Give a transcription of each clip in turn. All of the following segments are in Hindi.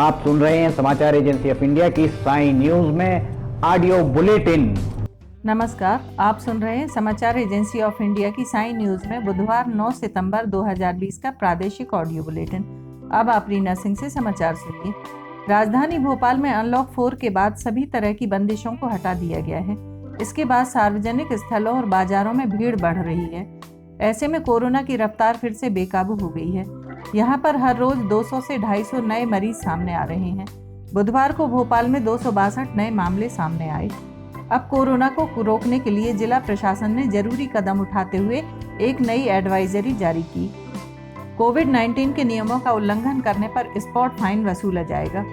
आप सुन रहे हैं समाचार एजेंसी ऑफ इंडिया की साई न्यूज में ऑडियो बुलेटिन। नमस्कार, आप सुन रहे हैं समाचार एजेंसी ऑफ इंडिया की साई न्यूज में बुधवार 9 सितंबर 2020 का प्रादेशिक ऑडियो बुलेटिन। अब आप रीना सिंह से समाचार सुनिए। राजधानी भोपाल में अनलॉक 4 के बाद सभी तरह की बंदिशों को हटा दिया गया है। इसके बाद सार्वजनिक स्थलों और बाजारों में भीड़ बढ़ रही है। ऐसे में कोरोना की रफ्तार फिर से बेकाबू हो गई है। यहाँ पर हर रोज 200 से 250 नए मरीज सामने आ रहे हैं। बुधवार को भोपाल में 262 नए मामले सामने आए। अब कोरोना को रोकने के लिए जिला प्रशासन ने जरूरी कदम उठाते हुए एक नई एडवाइजरी जारी की। कोविड-19 के नियमों का उल्लंघन करने पर स्पॉट फाइन वसूला जाएगा।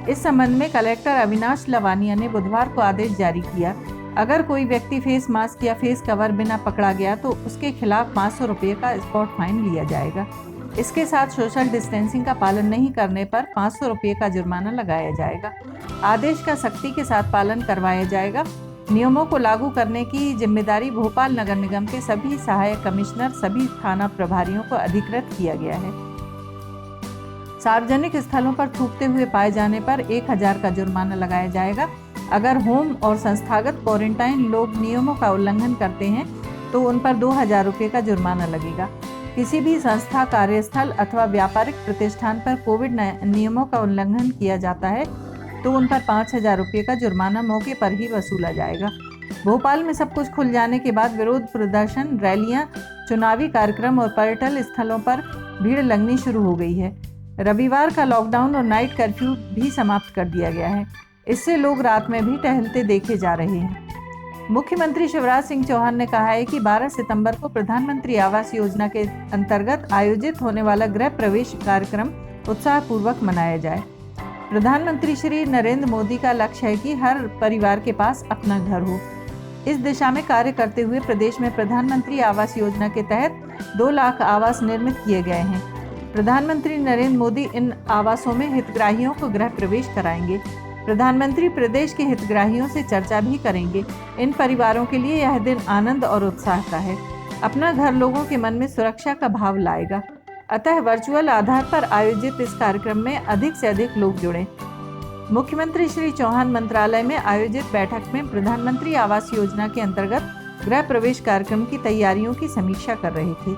इस संबंध में कलेक्टर अविनाश लवानिया ने बुधवार को आदेश जारी किया। अगर कोई व्यक्ति फेस मास्क या फेस कवर बिना पकड़ा गया तो उसके खिलाफ 500 रुपये का स्पॉट फाइन लिया जाएगा। इसके साथ सोशल डिस्टेंसिंग का पालन नहीं करने पर 500 रुपये का जुर्माना लगाया जाएगा। आदेश का सख्ती के साथ पालन करवाया जाएगा। नियमों को लागू करने की जिम्मेदारी भोपाल नगर निगम के सभी सहायक कमिश्नर, सभी थाना प्रभारियों को अधिकृत किया गया है। सार्वजनिक स्थलों पर थूकते हुए पाए जाने पर 1000 का जुर्माना लगाया जाएगा। अगर होम और संस्थागत क्वारंटाइन लोग नियमों का उल्लंघन करते हैं तो उन पर 2000 रुपये का जुर्माना लगेगा। किसी भी संस्था, कार्यस्थल अथवा व्यापारिक प्रतिष्ठान पर कोविड नियमों का उल्लंघन किया जाता है तो उन पर 5000 रुपये का जुर्माना मौके पर ही वसूला जाएगा। भोपाल में सब कुछ खुल जाने के बाद विरोध प्रदर्शन, रैलियां, चुनावी कार्यक्रम और पर्यटन स्थलों पर भीड़ लगनी शुरू हो गई है। रविवार का लॉकडाउन और नाइट कर्फ्यू भी समाप्त कर दिया गया है। इससे लोग रात में भी टहलते देखे जा रहे हैं। मुख्यमंत्री शिवराज सिंह चौहान ने कहा है कि 12 सितंबर को प्रधानमंत्री आवास योजना के अंतर्गत आयोजित होने वाला गृह प्रवेश कार्यक्रम उत्साहपूर्वक मनाया जाए। प्रधानमंत्री श्री नरेंद्र मोदी का लक्ष्य है कि हर परिवार के पास अपना घर हो। इस दिशा में कार्य करते हुए प्रदेश में प्रधानमंत्री आवास योजना के तहत 2 लाख आवास निर्मित किए गए हैं। प्रधानमंत्री नरेंद्र मोदी इन आवासों में हितग्राहियों को गृह प्रवेश कराएंगे। प्रधानमंत्री प्रदेश के हितग्राहियों से चर्चा भी करेंगे। इन परिवारों के लिए यह दिन आनंद और उत्साह का है। अपना घर लोगों के मन में सुरक्षा का भाव लाएगा। अतः वर्चुअल आधार पर आयोजित इस कार्यक्रम में अधिक से अधिक लोग जुड़ें। मुख्यमंत्री श्री चौहान मंत्रालय में आयोजित बैठक में प्रधानमंत्री आवास योजना के अंतर्गत गृह प्रवेश कार्यक्रम की तैयारियों की समीक्षा कर रहे थे।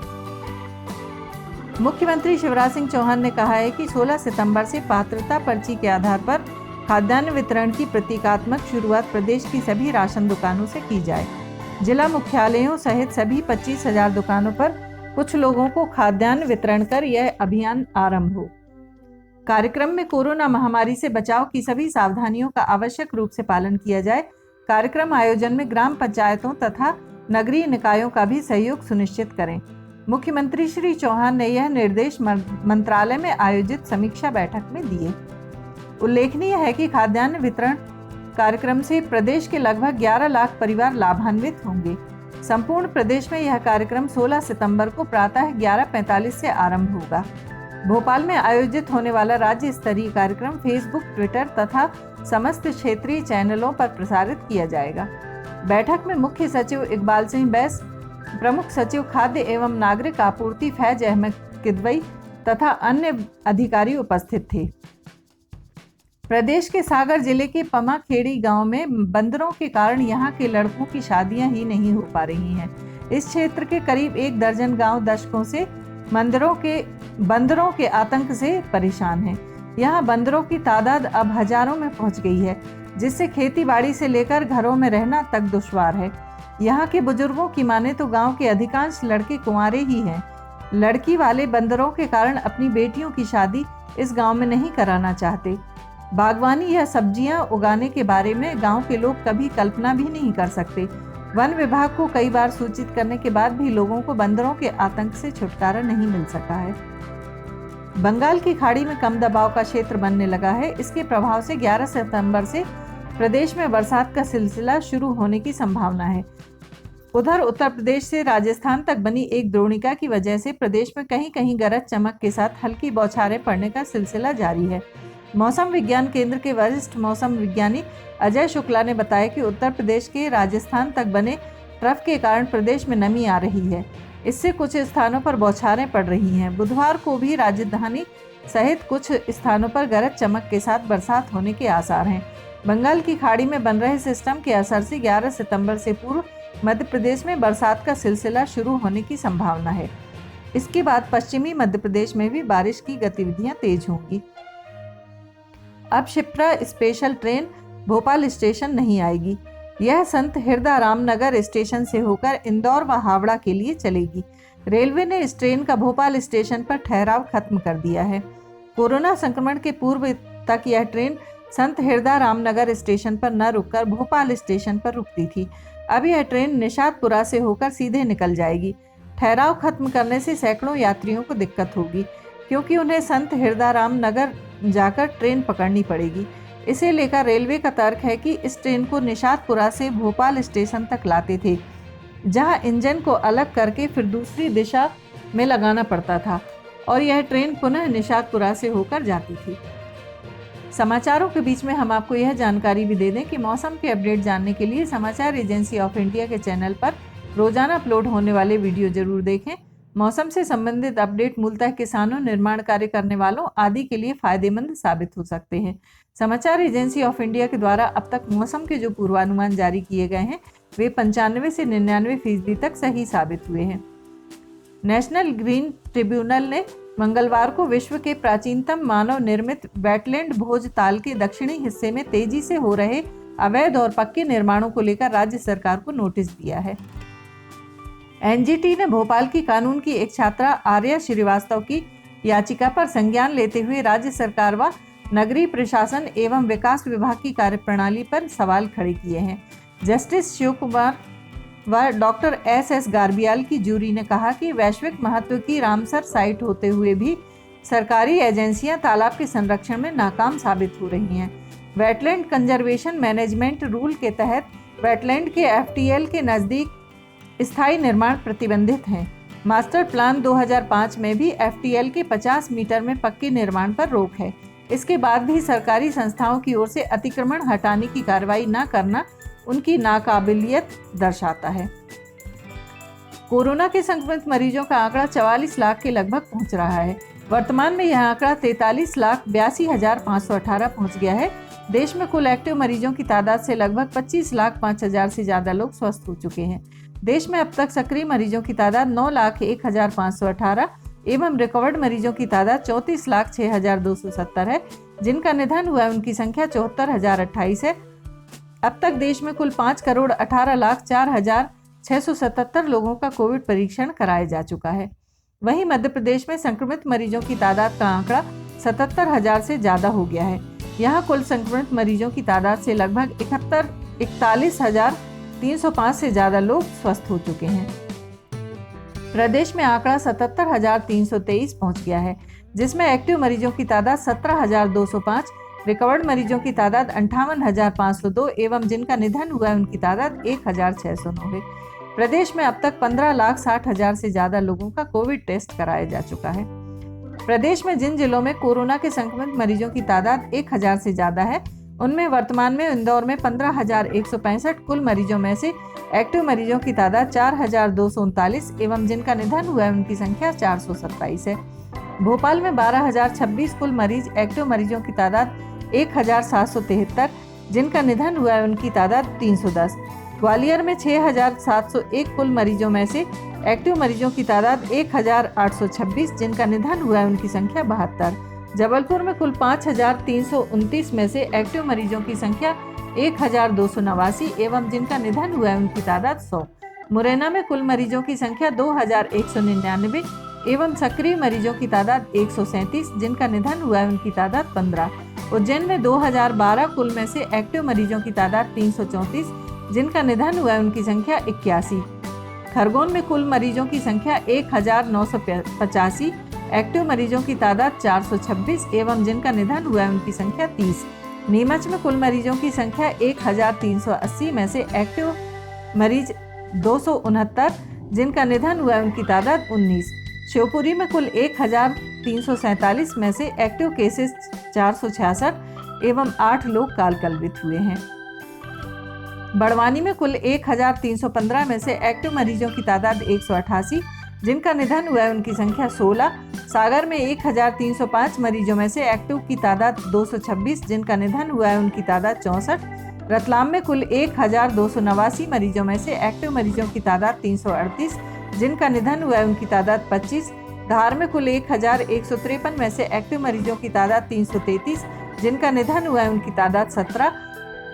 मुख्यमंत्री शिवराज सिंह चौहान ने कहा है कि 16 सितंबर से पात्रता पर्ची के आधार पर खाद्यान्न वितरण की प्रतीकात्मक शुरुआत प्रदेश की सभी राशन दुकानों से की जाए। जिला मुख्यालयों सहित सभी 25,000 दुकानों पर कुछ लोगों को खाद्यान्न वितरण कर यह अभियान आरंभ हो। कार्यक्रम में कोरोना महामारी से बचाव की सभी सावधानियों का आवश्यक रूप से पालन किया जाए। कार्यक्रम आयोजन में ग्राम पंचायतों तथा नगरीय निकायों का भी सहयोग सुनिश्चित करें। मुख्यमंत्री श्री चौहान ने यह निर्देश मंत्रालय में आयोजित समीक्षा बैठक में दिए। उल्लेखनीय है कि खाद्यान्न वितरण कार्यक्रम से प्रदेश के लगभग 11 लाख परिवार लाभान्वित होंगे। संपूर्ण प्रदेश में यह कार्यक्रम 16 सितंबर को प्रातः 11:45 से आरंभ होगा। भोपाल में आयोजित होने वाला राज्य स्तरीय कार्यक्रम फेसबुक, ट्विटर तथा समस्त क्षेत्रीय चैनलों पर प्रसारित किया जाएगा। बैठक में मुख्य सचिव इकबाल सिंह बैस, प्रमुख सचिव खाद्य एवं नागरिक आपूर्ति फैज अहमद किदवई तथा अन्य अधिकारी उपस्थित थे। प्रदेश के सागर जिले के पमाखेड़ी गांव में बंदरों के कारण यहां के लड़कों की शादियां ही नहीं हो पा रही हैं। इस क्षेत्र के करीब 1 दर्जन गांव दशकों से बंदरों के आतंक से परेशान हैं। यहां बंदरों की तादाद अब हजारों में पहुंच गई है, जिससे खेती बाड़ी से लेकर घरों में रहना तक दुश्वार है। यहाँ के बुजुर्गों की माने तो गाँव के अधिकांश लड़के कुंवारे ही हैं। लड़की वाले बंदरों के कारण अपनी बेटियों की शादी इस गाँव में नहीं कराना चाहते। बागवानी या सब्जियां उगाने के बारे में गांव के लोग कभी कल्पना भी नहीं कर सकते। वन विभाग को कई बार सूचित करने के बाद भी लोगों को बंदरों के आतंक से छुटकारा नहीं मिल सका है। बंगाल की खाड़ी में कम दबाव का क्षेत्र बनने लगा है। इसके प्रभाव से 11 सितंबर से प्रदेश में बरसात का सिलसिला शुरू होने की संभावना है। उधर उत्तर प्रदेश से राजस्थान तक बनी एक द्रोणिका की वजह से प्रदेश में कहीं कहीं गरज चमक के साथ हल्की बौछारें पड़ने का सिलसिला जारी है। मौसम विज्ञान केंद्र के वरिष्ठ मौसम विज्ञानी अजय शुक्ला ने बताया कि उत्तर प्रदेश के राजस्थान तक बने ट्रफ के कारण प्रदेश में नमी आ रही है। इससे कुछ स्थानों पर बौछारें पड़ रही हैं। बुधवार को भी राजधानी सहित कुछ स्थानों पर गरज चमक के साथ बरसात होने के आसार हैं। बंगाल की खाड़ी में बन रहे सिस्टम के असर से 11 सितंबर से पूर्व मध्य प्रदेश में बरसात का सिलसिला शुरू होने की संभावना है। इसके बाद पश्चिमी मध्य प्रदेश में भी बारिश की गतिविधियां तेज होंगी। अब Shipra special train Bhopal station नहीं आएगी। यह संत हिरदाराम नगर स्टेशन से होकर इंदौर व हावड़ा के लिए चलेगी। रेलवे ने इस ट्रेन का भोपाल स्टेशन पर ठहराव खत्म कर दिया है। कोरोना संक्रमण के पूर्व तक यह ट्रेन संत हिरदाराम नगर स्टेशन पर न रुककर भोपाल स्टेशन पर रुकती थी। अब यह ट्रेन निशातपुरा से होकर सीधे निकल जाएगी। ठहराव खत्म करने से सैकड़ों यात्रियों को दिक्कत होगी, क्योंकि उन्हें संत हिरदाराम नगर जाकर ट्रेन पकड़नी पड़ेगी। इसे लेकर रेलवे का तर्क है कि इस ट्रेन को निशातपुरा से भोपाल स्टेशन तक लाते थे, जहां इंजन को अलग करके फिर दूसरी दिशा में लगाना पड़ता था और यह ट्रेन पुनः निशातपुरा से होकर जाती थी। समाचारों के बीच में हम आपको यह जानकारी भी दे दें कि मौसम के अपडेट जानने के लिए समाचार एजेंसी ऑफ इंडिया के चैनल पर रोजाना अपलोड होने वाले वीडियो जरूर देखें। मौसम से संबंधित अपडेट मूलतः किसानों, निर्माण कार्य करने वालों आदि के लिए फायदेमंद साबित हो सकते हैं। समाचार एजेंसी ऑफ इंडिया के द्वारा अब तक मौसम के जो पूर्वानुमान जारी किए गए हैं वे 95 से 99% तक सही साबित हुए हैं। नेशनल ग्रीन ट्रिब्यूनल ने मंगलवार को विश्व के प्राचीनतम मानव निर्मित वेटलैंड भोज ताल के दक्षिणी हिस्से में तेजी से हो रहे अवैध और पक्के निर्माणों को लेकर राज्य सरकार को नोटिस दिया है। एनजीटी ने भोपाल की कानून की एक छात्रा आर्या श्रीवास्तव की याचिका पर संज्ञान लेते हुए राज्य सरकार व नगरीय प्रशासन एवं विकास विभाग की कार्यप्रणाली पर सवाल खड़े किए हैं। जस्टिस शिव कुमार व डॉक्टर एस गार्बियाल की जूरी ने कहा कि वैश्विक महत्व की रामसर साइट होते हुए भी सरकारी एजेंसियां तालाब के संरक्षण में नाकाम साबित हो रही हैं। वेटलैंड कंजर्वेशन मैनेजमेंट रूल के तहत वेटलैंड के एफटीएल के नज़दीक स्थायी निर्माण प्रतिबंधित हैं। मास्टर प्लान 2005 में भी एफटीएल के 50 मीटर में पक्के निर्माण पर रोक है। इसके बाद भी सरकारी संस्थाओं की ओर से अतिक्रमण हटाने की कार्रवाई न करना उनकी नाकाबिलियत दर्शाता है। कोरोना के संक्रमित मरीजों का आंकड़ा 44 लाख के लगभग पहुंच रहा है। वर्तमान में यह आंकड़ा 43,82,518 पहुंच गया है। देश में कुल एक्टिव मरीजों की तादाद से लगभग 25,05,000 से ज्यादा लोग स्वस्थ हो चुके हैं। देश में अब तक सक्रिय मरीजों की तादाद 9,01,518 एवं रिकवर्ड मरीजों की तादाद 34,06,270 है। जिनका निधन हुआ है उनकी संख्या 74,028 है। अब तक देश में कुल 5,18,04,677 लोगों का कोविड परीक्षण कराया जा चुका है। वहीं मध्य प्रदेश में संक्रमित मरीजों की तादाद का आंकड़ा 77,000 से ज्यादा हो गया है। यहाँ कुल संक्रमित मरीजों की तादाद से लगभग 41,0305 से ज्यादा लोग स्वस्थ हो चुके हैं। प्रदेश में आंकड़ा 77,323 पहुंच गया है, जिसमें एक्टिव मरीजों की तादाद 17,205, रिकवर्ड मरीजों की तादाद 58,502 एवं जिनका निधन हुआ है उनकी तादाद 1,609 है। प्रदेश में अब तक 15,60,000 से ज्यादा लोगों का कोविड टेस्ट कराया जा चुका है। प्रदेश में जिन जिलों में कोरोना के संक्रमित मरीजों की तादाद 1,000 से ज्यादा है, उनमें वर्तमान में इंदौर में 15,165 कुल मरीजों में से एक्टिव मरीजों की तादाद 4,239 एवं जिनका निधन हुआ है उनकी संख्या 427 है। भोपाल में 12,026 कुल मरीज, एक्टिव मरीजों की तादाद 1,773, जिनका निधन हुआ है उनकी तादाद 310। ग्वालियर में 6,701 कुल मरीजों में से एक्टिव मरीजों की तादाद 1,826, जिनका निधन हुआ है उनकी संख्या 72। जबलपुर में कुल 5,329 में से एक्टिव मरीजों की संख्या 1,289 एवं जिनका निधन हुआ है उनकी तादाद 100। मुरैना में कुल मरीजों की संख्या 2,199 एवं सक्रिय मरीजों की तादाद 137, जिनका निधन हुआ है उनकी तादाद 15। उज्जैन में 2,012 कुल में से एक्टिव मरीजों की तादाद 334, जिनका निधन हुआ है उनकी संख्या 81। खरगोन में कुल मरीजों की संख्या 1,985, एक्टिव मरीजों की तादाद 426 एवं जिनका निधन हुआ है उनकी संख्या 30। नीमच में कुल मरीजों की संख्या 1,380 में से एक्टिव मरीज 269, जिनका निधन हुआ है उनकी तादाद 19। शिवपुरी में कुल 1,347 में से एक्टिव केसेस 466 एवं 8 लोग काल कलवित हुए हैं। बड़वानी में कुल 1,315 में से एक्टिव मरीजों की तादाद 188, जिनका निधन हुआ है उनकी संख्या 16। सागर में 1305 मरीजों में से एक्टिव की तादाद 226, जिनका निधन हुआ है उनकी तादाद 64। रतलाम में कुल 1289 मरीजों में से एक्टिव मरीजों की तादाद 338, जिनका निधन हुआ है उनकी तादाद 25। धार में कुल 1153 में से एक्टिव मरीजों की तादाद 333, जिनका निधन हुआ है उनकी तादाद 17।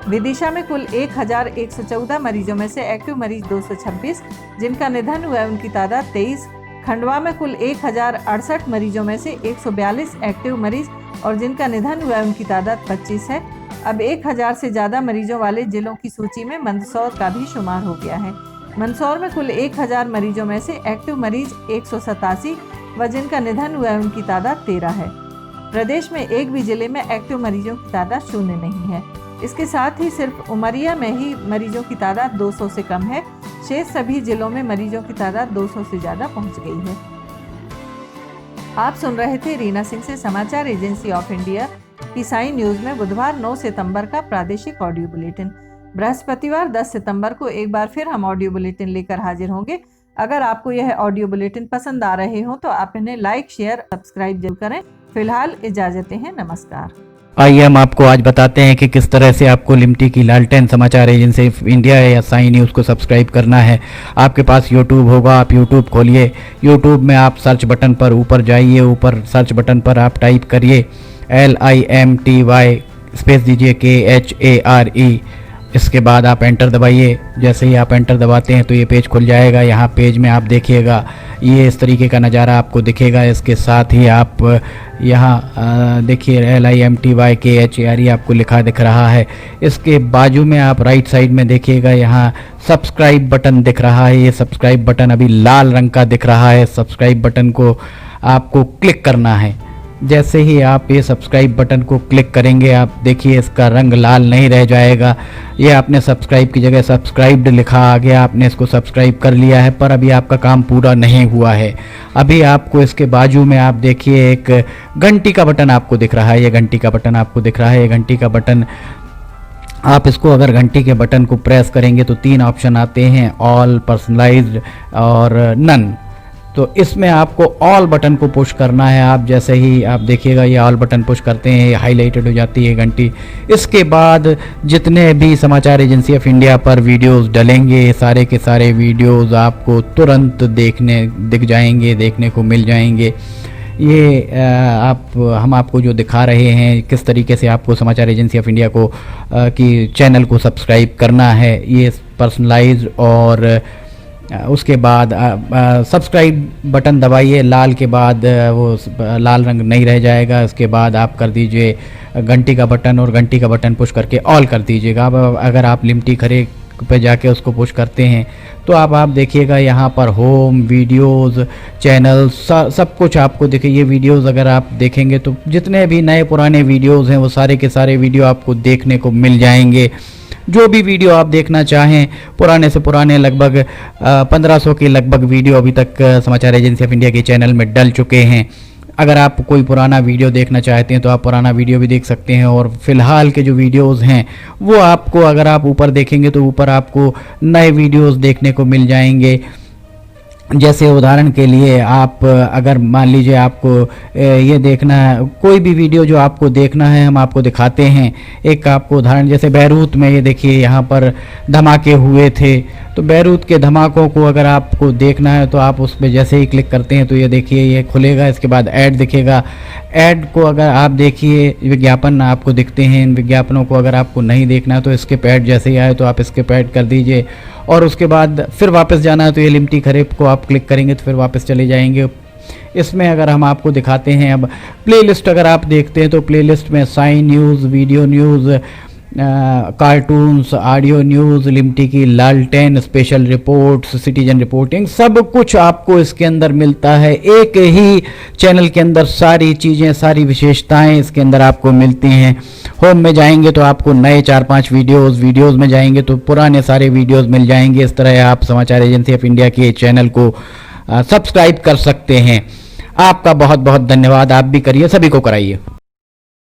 विदिशा में कुल 1114 मरीजों में से एक्टिव मरीज 226, जिनका निधन हुआ है उनकी तादाद 23। खंडवा में कुल 1068 मरीजों में से 142 एक्टिव मरीज और जिनका निधन हुआ है उनकी तादाद 25 है। अब 1000 से ज़्यादा मरीजों वाले जिलों की सूची में मंदसौर का भी शुमार हो गया है। मंदसौर में कुल 1000 मरीजों में से एक्टिव मरीज 187 व जिनका निधन हुआ है उनकी तादाद 13 है। प्रदेश में एक भी जिले में एक्टिव मरीजों की तादाद 0 नहीं है। इसके साथ ही सिर्फ उमरिया में ही मरीजों की तादाद 200 से कम है। शेष सभी जिलों में मरीजों की तादाद 200 से ज़्यादा पहुंच गई है। आप सुन रहे थे रीना सिंह से समाचार एजेंसी ऑफ इंडिया की साई न्यूज़ में बुधवार 9 सितंबर का प्रादेशिक ऑडियो बुलेटिन। बृहस्पतिवार 10 सितंबर को एक बार फिर हम ऑडियो बुलेटिन लेकर हाजिर होंगे। अगर आपको यह ऑडियो बुलेटिन पसंद आ रहे हो तो आप इन्हें लाइक, शेयर, सब्सक्राइब जरूर करें। फिलहाल इजाजत हैं, नमस्कार। आइए हम आपको आज बताते हैं कि किस तरह से आपको लिमटी की लालटेन समाचार एजेंसी इंडिया या साई न्यूज़ को सब्सक्राइब करना है। आपके पास यूट्यूब होगा, आप यूट्यूब खोलिए। यूट्यूब में आप सर्च बटन पर ऊपर जाइए, ऊपर सर्च बटन पर आप टाइप करिए LIMTY, स्पेस दीजिए KHARE। इसके बाद आप एंटर दबाइए। जैसे ही आप एंटर दबाते हैं तो ये पेज खुल जाएगा। यहाँ पेज में आप देखिएगा ये इस तरीके का नज़ारा आपको दिखेगा। इसके साथ ही आप यहाँ देखिए LIMTY KHARE आपको लिखा दिख रहा है। इसके बाजू में आप राइट साइड में देखिएगा यहाँ सब्सक्राइब बटन दिख रहा है। ये सब्सक्राइब बटन अभी लाल रंग का दिख रहा है। सब्सक्राइब बटन को आपको क्लिक करना है। जैसे ही आप ये सब्सक्राइब बटन को क्लिक करेंगे आप देखिए इसका रंग लाल नहीं रह जाएगा। ये आपने सब्सक्राइब की जगह सब्सक्राइब्ड लिखा आ गया, आपने इसको सब्सक्राइब कर लिया है, पर अभी आपका काम पूरा नहीं हुआ है। अभी आपको इसके बाजू में आप देखिए एक घंटी का बटन आपको दिख रहा है। ये घंटी का बटन आपको दिख रहा है। ये घंटी का बटन आप इसको अगर घंटी के बटन को प्रेस करेंगे तो 3 ऑप्शन आते हैं, ऑल, पर्सनलाइज्ड और नन। तो इसमें आपको ऑल बटन को पुश करना है। आप जैसे ही आप देखिएगा ये ऑल बटन पुश करते हैं, ये हाईलाइटेड हो जाती है घंटी। इसके बाद जितने भी समाचार एजेंसी ऑफ इंडिया पर वीडियोस डलेंगे सारे के सारे वीडियोस आपको तुरंत दिख जाएंगे, देखने को मिल जाएंगे। ये हम आपको जो दिखा रहे हैं किस तरीके से आपको समाचार एजेंसी ऑफ इंडिया को की चैनल को सब्सक्राइब करना है। ये पर्सनलाइज्ड और उसके बाद सब्सक्राइब बटन दबाइए, लाल के बाद वो लाल रंग नहीं रह जाएगा। इसके बाद आप कर दीजिए घंटी का बटन और घंटी का बटन पुश करके ऑल कर दीजिएगा। अब अगर आप लिमटी खरे पे जाके उसको पुश करते हैं तो आप देखिएगा यहाँ पर होम, वीडियोस, चैनल सब कुछ आपको दिखे। ये वीडियोस अगर आप देखेंगे तो जितने भी नए पुराने वीडियोस हैं वो सारे के सारे वीडियो आपको देखने को मिल जाएंगे। जो भी वीडियो आप देखना चाहें, पुराने से पुराने लगभग 1500 के लगभग वीडियो अभी तक समाचार एजेंसी ऑफ इंडिया के चैनल में डल चुके हैं। अगर आप कोई पुराना वीडियो देखना चाहते हैं तो आप पुराना वीडियो भी देख सकते हैं। और फिलहाल के जो वीडियोस हैं वो आपको अगर आप ऊपर देखेंगे तो ऊपर आपको नए वीडियोस देखने को मिल जाएंगे। जैसे उदाहरण के लिए आप अगर मान लीजिए आपको ये देखना है, कोई भी वीडियो जो आपको देखना है हम आपको दिखाते हैं। एक आपको उदाहरण जैसे बैरूत में ये देखिए यहाँ पर धमाके हुए थे, तो बैरूत के धमाकों को अगर आपको देखना है तो आप उस पर जैसे ही क्लिक करते हैं तो ये देखिए ये खुलेगा। इसके बाद ऐड दिखेगा। ऐड को अगर आप देखिए विज्ञापन आपको दिखते हैं। इन विज्ञापनों को अगर आपको नहीं देखना है तो स्किप ऐड जैसे ही आए तो आप स्किप ऐड कर दीजिए। और उसके बाद फिर वापस जाना है तो ये लिमटी खरेब को आप क्लिक करेंगे तो फिर वापस चले जाएंगे। इसमें अगर हम आपको दिखाते हैं अब प्लेलिस्ट अगर आप देखते हैं तो प्लेलिस्ट में Sai news, video news, cartoons, audio news, Limty की लालटेन, स्पेशल रिपोर्ट्स, सिटीजन रिपोर्टिंग, सब कुछ आपको इसके अंदर मिलता है। एक ही चैनल के अंदर सारी चीज़ें, सारी विशेषताएं इसके अंदर आपको मिलती हैं। होम में जाएंगे तो आपको नए 4-5 वीडियोस में जाएंगे तो पुराने सारे वीडियोस मिल जाएंगे। इस तरह आप समाचार एजेंसी ऑफ इंडिया के चैनल को सब्सक्राइब कर सकते हैं। आपका बहुत बहुत धन्यवाद। आप भी करिए, सभी को कराइए।